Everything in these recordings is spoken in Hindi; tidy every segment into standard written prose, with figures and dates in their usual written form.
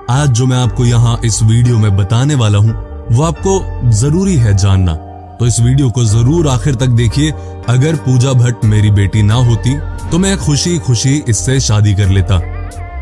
आज जो मैं आपको यहाँ इस वीडियो में बताने वाला हूँ वो आपको जरूरी है जानना, तो इस वीडियो को जरूर आखिर तक देखिए। अगर पूजा भट्ट मेरी बेटी ना होती तो मैं खुशी खुशी इससे शादी कर लेता।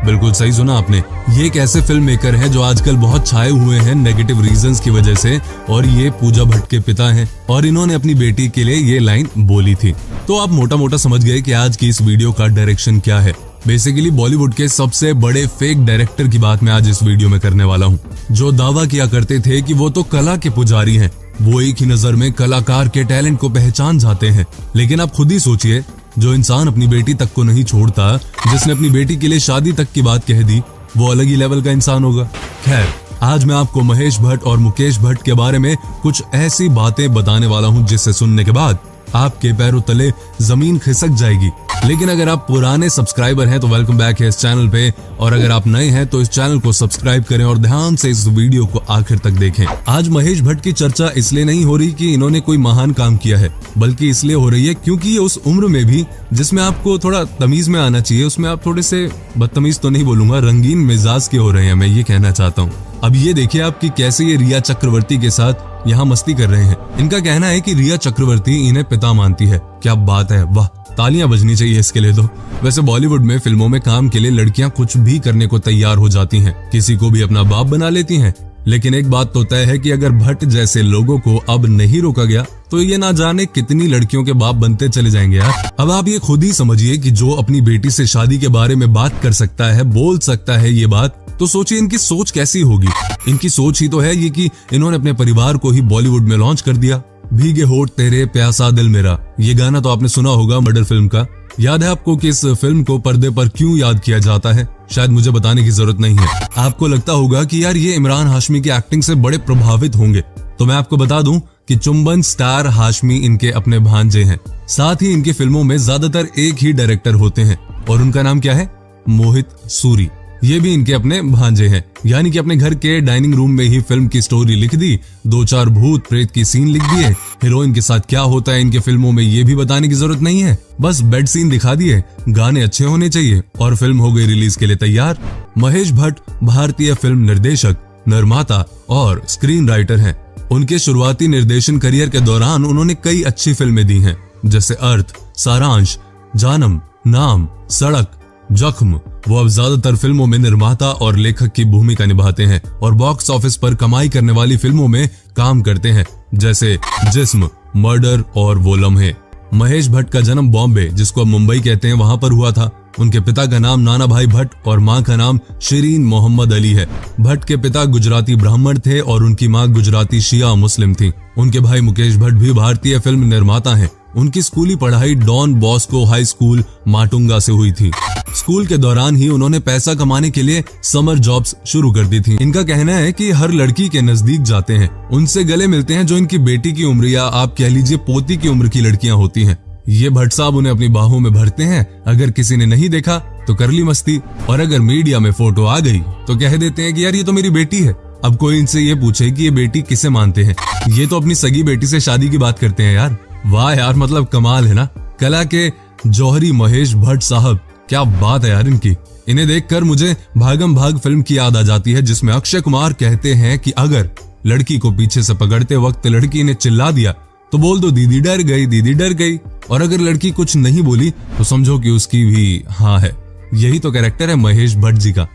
बिल्कुल सही सुना आपने। ये एक ऐसे फिल्म मेकर हैं जो आजकल बहुत छाए हुए हैं नेगेटिव रीजंस की वजह से, और ये पूजा भट्ट के पिता हैं और इन्होंने अपनी बेटी के लिए ये लाइन बोली थी। तो आप मोटा मोटा समझ गए कि आज की इस वीडियो का डायरेक्शन क्या है। बेसिकली बॉलीवुड के सबसे बड़े फेक डायरेक्टर की बात मैं आज इस वीडियो में करने वाला हूँ, जो दावा किया करते थे कि वो तो कला के पुजारी हैं, वो एक ही नजर में कलाकार के टैलेंट को पहचान जाते हैं। लेकिन आप खुद ही सोचिए, जो इंसान अपनी बेटी तक को नहीं छोड़ता, जिसने अपनी बेटी के लिए शादी तक की बात कह दी, वो अलग ही लेवल का इंसान होगा। खैर, आज मैं आपको महेश भट्ट और मुकेश भट्ट के बारे में कुछ ऐसी बातें बताने वाला हूँ जिससे सुनने के बाद आपके पैरों तले जमीन खिसक जाएगी। लेकिन अगर आप पुराने सब्सक्राइबर हैं तो वेलकम बैक है इस चैनल पे, और अगर आप नए हैं तो इस चैनल को सब्सक्राइब करें और ध्यान से इस वीडियो को आखिर तक देखें। आज महेश भट्ट की चर्चा इसलिए नहीं हो रही कि इन्होंने कोई महान काम किया है, बल्कि इसलिए हो रही है क्योंकि ये उस उम्र में भी जिसमें आपको थोड़ा तमीज में आना चाहिए, उसमें आप थोड़े से बदतमीज तो नहीं बोलूंगा, रंगीन मिजाज के हो रहे हैं, मैं ये कहना चाहता हूँ। अब ये देखिए आपकी कैसे ये रिया चक्रवर्ती के साथ यहाँ मस्ती कर रहे हैं। इनका कहना है कि रिया चक्रवर्ती इन्हें पिता मानती है। क्या बात है, वाह, तालियां बजनी चाहिए इसके लिए। तो वैसे बॉलीवुड में फिल्मों में काम के लिए लड़कियां कुछ भी करने को तैयार हो जाती हैं, किसी को भी अपना बाप बना लेती हैं। लेकिन एक बात तो तय है कि अगर भट्ट जैसे लोगों को अब नहीं रोका गया तो ये ना जाने कितनी लड़कियों के बाप बनते चले जाएंगे यार। अब आप ये खुद ही समझिए कि जो अपनी बेटी से शादी के बारे में बात कर सकता है, बोल सकता है ये बात, तो सोचिए इनकी सोच कैसी होगी। इनकी सोच ही तो है ये कि इन्होंने अपने परिवार को ही बॉलीवुड में लॉन्च कर दिया। भीगे होठ तेरे प्यासा दिल मेरा, ये गाना तो आपने सुना होगा मर्डर फिल्म का। याद है आपको कि इस फिल्म को पर्दे पर क्यों याद किया जाता है? शायद मुझे बताने की जरूरत नहीं है। आपको लगता होगा कि यार ये इमरान हाशमी की एक्टिंग से बड़े प्रभावित होंगे, तो मैं आपको बता दूं कि चुंबन स्टार हाशमी इनके अपने भांजे हैं। साथ ही इनकी फिल्मों में ज्यादातर एक ही डायरेक्टर होते हैं और उनका नाम क्या है? मोहित सूरी। ये भी इनके अपने भांजे हैं, यानी कि अपने घर के डाइनिंग रूम में ही फिल्म की स्टोरी लिख दी, 2-4 भूत प्रेत की सीन लिख दिए, हीरोइन के साथ क्या होता है इनके फिल्मों में ये भी बताने की जरूरत नहीं है, बस बेड सीन दिखा दिए, गाने अच्छे होने चाहिए और फिल्म हो गई रिलीज के लिए तैयार। महेश भट्ट भारतीय फिल्म निर्देशक, निर्माता और स्क्रीन राइटर हैं। उनके शुरुआती निर्देशन करियर के दौरान उन्होंने कई अच्छी फिल्में दी हैं, जैसे अर्थ, सारांश, जानम, नाम, सड़क, जख्म। वो अब ज्यादातर फिल्मों में निर्माता और लेखक की भूमिका निभाते हैं और बॉक्स ऑफिस पर कमाई करने वाली फिल्मों में काम करते हैं, जैसे जिस्म, मर्डर और वो लम्हे। महेश भट्ट का जन्म बॉम्बे, जिसको अब मुंबई कहते हैं, वहां पर हुआ था। उनके पिता का नाम नाना भाई भट्ट और मां का नाम शिरीन मोहम्मद अली है। भट्ट के पिता गुजराती ब्राह्मण थे और उनकी मां गुजराती शिया मुस्लिम थी। उनके भाई मुकेश भट्ट भी भारतीय फिल्म निर्माता हैं। उनकी स्कूली पढ़ाई Don Bosco high school Matunga से हुई थी। स्कूल के दौरान ही उन्होंने पैसा कमाने के लिए समर जॉब्स शुरू कर दी थी। इनका कहना है कि हर लड़की के नजदीक जाते हैं, उनसे गले मिलते हैं जो इनकी बेटी की उम्र या आप कह लीजिए पोती की उम्र की लड़कियां होती हैं। ये भट्ट साहब उन्हें अपनी बाहों में भरते हैं। अगर किसी ने नहीं देखा तो कर ली मस्ती, और अगर मीडिया में फोटो आ गई तो कह देते हैं कि यार ये तो मेरी बेटी है। अब कोई इनसे ये पूछे कि ये बेटी किसे मानते हैं, ये तो अपनी सगी बेटी से शादी की बात करते हैं यार। वाह यार, मतलब कमाल है ना, कला के जौहरी महेश भट्ट साहब। क्या बात है यार इनकी। इन्हें देखकर मुझे भागम भाग फिल्म की याद आ जाती है, जिसमें अक्षय कुमार कहते हैं कि अगर लड़की को पीछे से पकड़ते वक्त लड़की ने चिल्ला दिया तो बोल दो दीदी डर गई, दीदी डर गई, और अगर लड़की कुछ नहीं बोली तो समझो कि उसकी भी हाँ है। यही तो कैरेक्टर है महेश भट्ट जी का।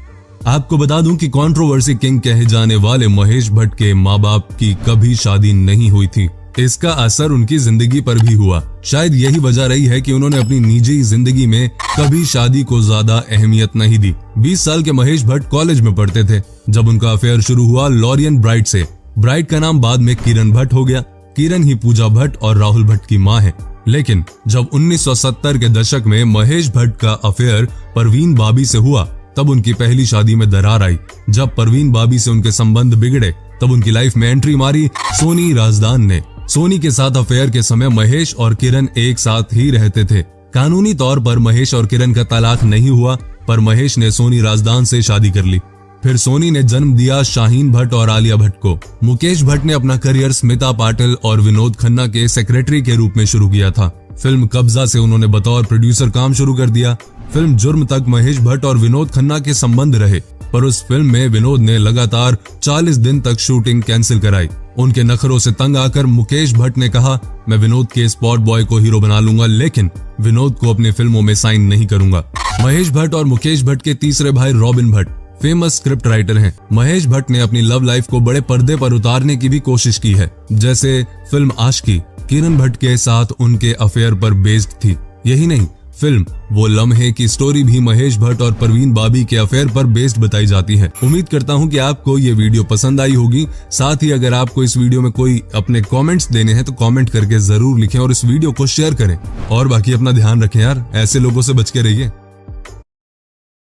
आपको बता दूं कि कंट्रोवर्सी किंग कहे जाने वाले महेश भट्ट के माँ बाप की कभी शादी नहीं हुई थी। इसका असर उनकी जिंदगी पर भी हुआ। शायद यही वजह रही है कि उन्होंने अपनी निजी जिंदगी में कभी शादी को ज्यादा अहमियत नहीं दी। 20 साल के महेश भट्ट कॉलेज में पढ़ते थे जब उनका अफेयर शुरू हुआ लॉरियन ब्राइट से। ब्राइट का नाम बाद में किरण भट्ट हो गया। किरण ही पूजा भट्ट और राहुल भट्ट की मां है। लेकिन जब 1970 के दशक में महेश भट्ट का अफेयर परवीन बाबी से हुआ, तब उनकी पहली शादी में दरार आई। जब परवीन बाबी से उनके संबंध बिगड़े, तब उनकी लाइफ में एंट्री मारी सोनी राजदान ने। सोनी के साथ अफेयर के समय महेश और किरण एक साथ ही रहते थे। कानूनी तौर पर महेश और किरण का तलाक नहीं हुआ, पर महेश ने सोनी राजदान से शादी कर ली। फिर सोनी ने जन्म दिया शाहीन भट्ट और आलिया भट्ट को। मुकेश भट्ट ने अपना करियर स्मिता पाटिल और विनोद खन्ना के सेक्रेटरी के रूप में शुरू किया था। फिल्म कब्जा से उन्होंने बतौर प्रोड्यूसर काम शुरू कर दिया। फिल्म जुर्म तक महेश भट्ट और विनोद खन्ना के संबंध रहे। पर उस फिल्म में विनोद ने लगातार 40 दिन तक शूटिंग कैंसिल कराई। उनके नखरों से तंग आकर मुकेश भट्ट ने कहा, मैं विनोद के स्पॉट बॉय को हीरो बना लूंगा, लेकिन विनोद को अपनी फिल्मों में साइन नहीं करूंगा। महेश भट्ट और मुकेश भट्ट के तीसरे भाई robin Bhatt famous script writer हैं। महेश भट्ट ने अपनी लव लाइफ को बड़े पर्दे पर उतारने की भी कोशिश की है। जैसे फिल्म आशिकी किरण भट्ट के साथ उनके अफेयर पर बेस्ड थी। यही नहीं, फिल्म वो लम्हे की स्टोरी भी महेश भट्ट और परवीन बाबी के अफेयर पर बेस्ड बताई जाती है। उम्मीद करता हूं कि आपको ये वीडियो पसंद आई होगी। साथ ही अगर आपको इस वीडियो में कोई अपने कमेंट्स देने हैं तो कमेंट करके जरूर लिखें और इस वीडियो को शेयर करें। और बाकी अपना ध्यान रखें यार, ऐसे लोगों से बच के रहिए।